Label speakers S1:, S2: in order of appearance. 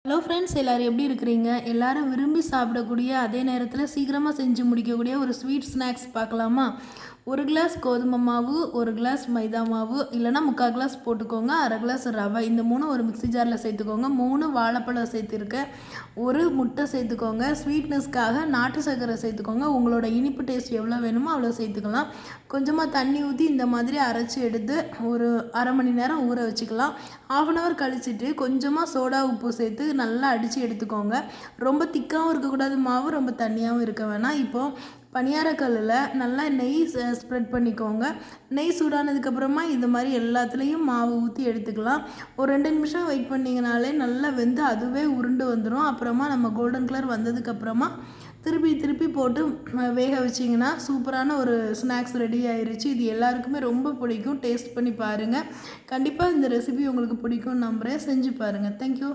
S1: Hello friends, எல்லோரும் எப்படி இருக்கிறீங்க? எல்லோரும் விரும்பி சாப்பிடக்கூடிய அதே நேரத்தில் சீக்கிரமாக செஞ்சு முடிக்கக்கூடிய ஒரு ஸ்வீட் ஸ்நாக்ஸ் பார்க்கலாமா? 1 கிளாஸ் கோதுமை மாவு, 1 கிளாஸ் மைதா மாவு, இல்லைனா 3/4 கிளாஸ் போட்டுக்கோங்க. 1/2 கிளாஸ் ரவை, இந்த 3 ஒரு மிக்ஸி ஜாரில் சேர்த்துக்கோங்க. 3 வாழைப்பழம் சேர்த்துருக்கேன். 1 முட்டை சேர்த்துக்கோங்க. ஸ்வீட்னஸ்க்காக நாட்டு சர்க்கரை சேர்த்துக்கோங்க. உங்களோட இனிப்பு டேஸ்ட் எவ்வளோ வேணுமோ அவ்வளோ சேர்த்துக்கலாம். கொஞ்சமாக தண்ணி ஊற்றி இந்த மாதிரி அரைச்சி எடுத்து ஒரு அரை மணி நேரம் ஊற வச்சுக்கலாம். 1/2 hour கழிச்சிட்டு கொஞ்சமாக சோடா உப்பு சேர்த்து நல்லா அடித்து எடுத்துக்கோங்க. ரொம்ப திக்காகவும் இருக்கக்கூடாது மாவு, ரொம்ப தண்ணியாகவும் இருக்க வேணாம். இப்போது பணியாரக்கல்லில் நல்லா நெய் ஸ்ப்ரெட் பண்ணிக்கோங்க. நெய் சூடானதுக்கப்புறமா இந்த மாதிரி எல்லாத்துலேயும் மாவு ஊற்றி எடுத்துக்கலாம். ஒரு 2 நிமிஷம் வெயிட் பண்ணிங்கனாலே நல்லா வெந்து அதுவே உருண்டு வந்துடும். அப்புறமா நம்ம கோல்டன் கலர் வந்ததுக்கப்புறமா திருப்பி போட்டு வேக வச்சிங்கன்னா சூப்பரான ஒரு ஸ்நாக்ஸ் ரெடி ஆயிடுச்சு. இது எல்லாருக்குமே ரொம்ப பிடிக்கும். டேஸ்ட் பண்ணி பாருங்கள். கண்டிப்பாக இந்த ரெசிபி உங்களுக்கு பிடிக்கும்னு நம்புகிறேன். செஞ்சு பாருங்கள். தேங்க்யூ.